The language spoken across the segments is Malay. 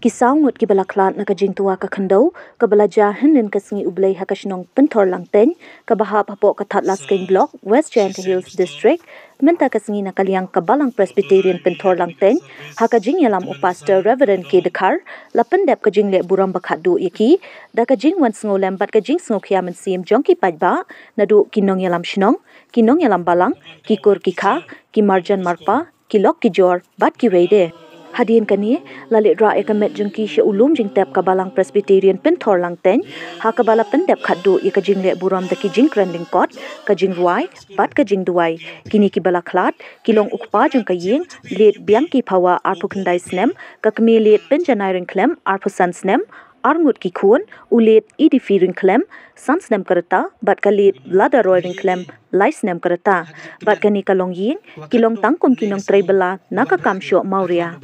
Kisau ngut ki balaklat na kajing tua ka khandau ka balaja hinin kasngi ublei hakashnong penthor langteng ka bahap hapo ka thatlas king block West Giant Hills District menta kasngi na kaliang kabalang Presbyterian penthor langteng hakajing yalam upastor Reverend K Dekar lapendep kajing le buram bakhadu yaki da kajing wan sngo lembat kajing sngo khia men sim jongki pajba nadu kinong yalam shnong kinong yalam balang kikur kikha ki marjan marpa kilok ki jor bat ki weide Hadin kani lalit ra ekamet jengki she ulum jing tep kabalang Presbyterian penthor langteng ha kabala pendep khaddu ye kajing le buram da ki jing kranding kot kajing ruai bat kajing duai kini ki bala khlat kilong ukpa jeng kaying let biang ki phawa arpu khandai snem kakmi let penjanai ring klem arpu san snem arngut ki khun ulet idfi ring klem san snem karata bat kalit lada roy ring klem lais nem karata bat kani kalong yin kilong tangkum kinong tribala naka kamsho mauria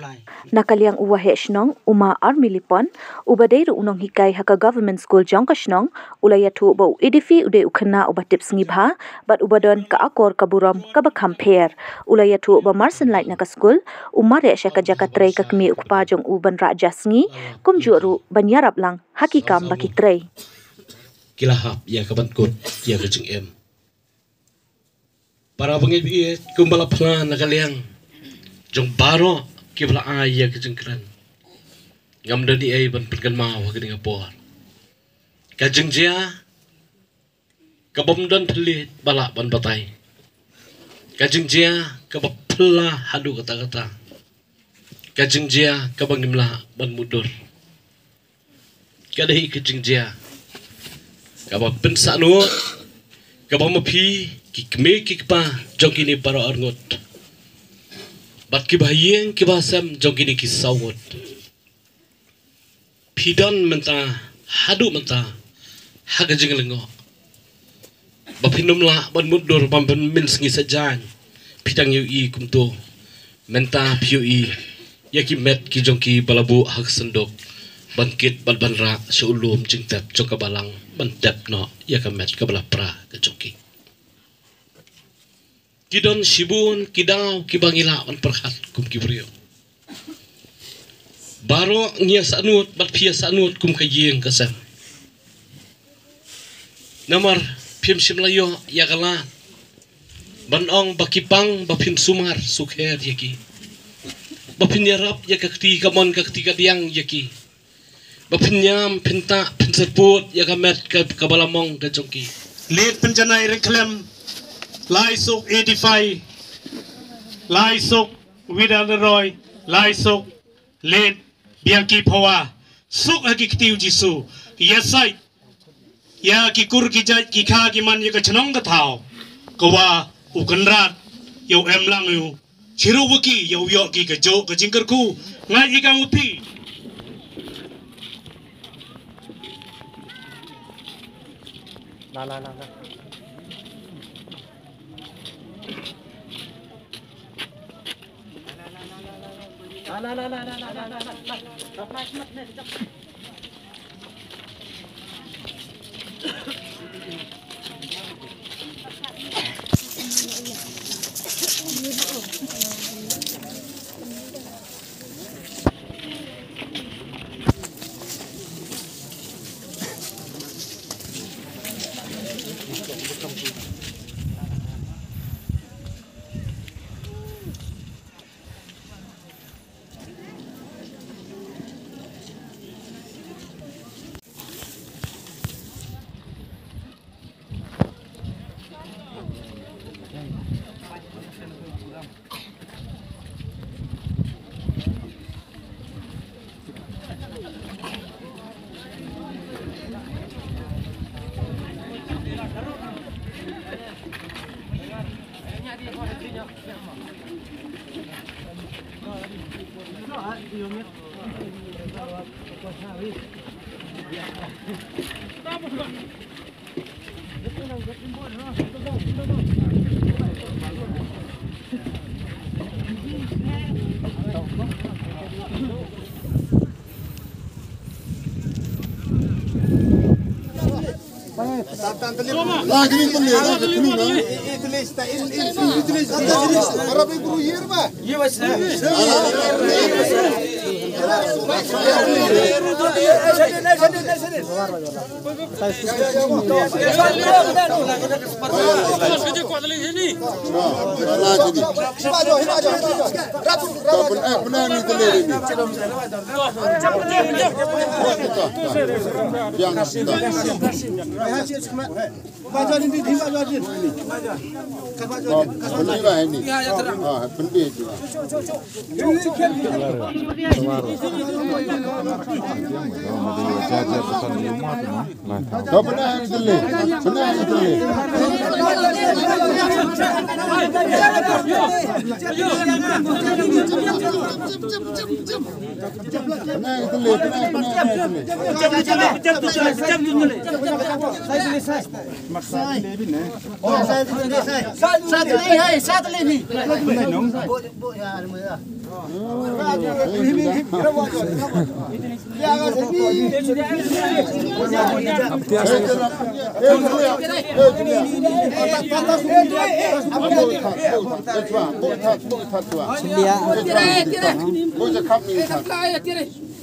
nakaliang uwahe shnong uma armilipon ubadeiru unong hikai haka government school jongka shnong ulayatu bo idfi ude ukhna ubatip sngi bat ubadon ka akor kaburam ka bakham pher ulayatu ba marsen light naka school umare shaka jakatrei kakmi ukpa jong uban raja sngi kumjuru banyarap lang hakikam bakitrei kilahap ya kabankot ya kajing em para bangi kumbala plan nakaliang jong baro kibla ay ya kajing kran ngam dani ay ban perkan mau kini ngapor kajing jia kabom dan pelit balak ban batai kajing jia kabapla hadu kata-kata kajing jia kabangimla ban mudur kadai kajing jia kabab pensanu kabam mapi kikme kikpa jongkini para arngot bat ki bahiyeng ki basam jongkini ki sawot pidon menta hadu menta haga jinglengo bapinumla ban mudur bamben min sngi sajan pidang yu I kumto menta piu I yaki met ki jongki balabu hak sendok bangkit balbanra seulum jingtap jokabalang bantap no yakamet kabala pra ke jongki Kidon sibun kidaw kibangila on perhat kum kibrio. Baro ngia sanut bat pia sanut kum kayeng kasam. Namar pim simlayo yakala. Banong bakipang bapin sumar sukher yaki. Bapin yarap yakakti kamon kakti kadiang yaki. Bapin nyam pinta pinserput yakamet kabalamong kajongki. Lead penjanai reklem Laisok 85, Laisok Widaleroy, Laisok Led Bianchi Pawa, Sok Hakiktiu Jisu, Yesai, Ya Kikur Kijat Kikagiman Yakachanong Tao, Kawa, Ukanrat, Yo Emlangu, Chiruwaki, Yo Yoki Kajo, Kajinkarku, Naikamupi. La.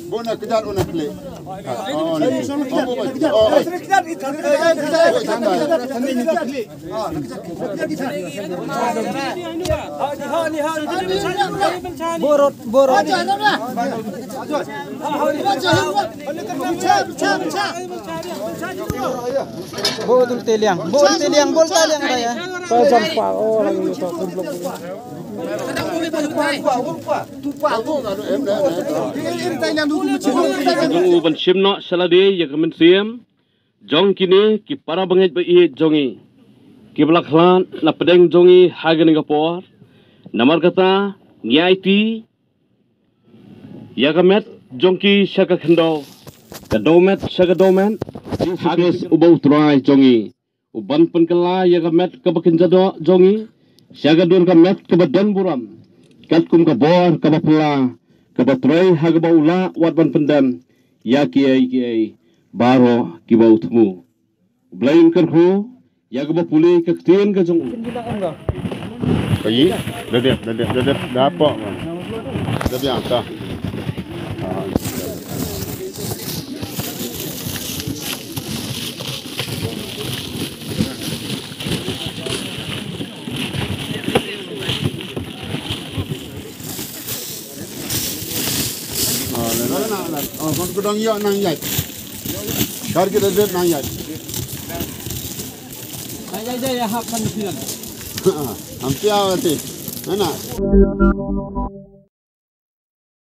Bona kedal ona kle. Borot. Bodul teliang, bol taliang raya. Pajam pa lagi itu kumplok. Jong uban shimno salade ya kamen siam jong kini ki para banget ba i jongi ki blaklan la pedeng jongi hagen ngapor namar kata nyaiti ya kamet jongki shaka khando kadomet shaka domen hages ubau trai jongi uban penkala ya kamet kabakin jado jongi shaka dur kamet kabadan buram katkum kabor kabapula kabatrai hagabaula watban pendam ya kiai baro kibau temu blain kerhu ya gabapuli kaktien ka jong Kayi, dapat kan? Dah biasa. Oh, kau kudang ya nang yat. Kar kita lihat nang yat. Aja ya hak manusia. Hampir awak tu, mana?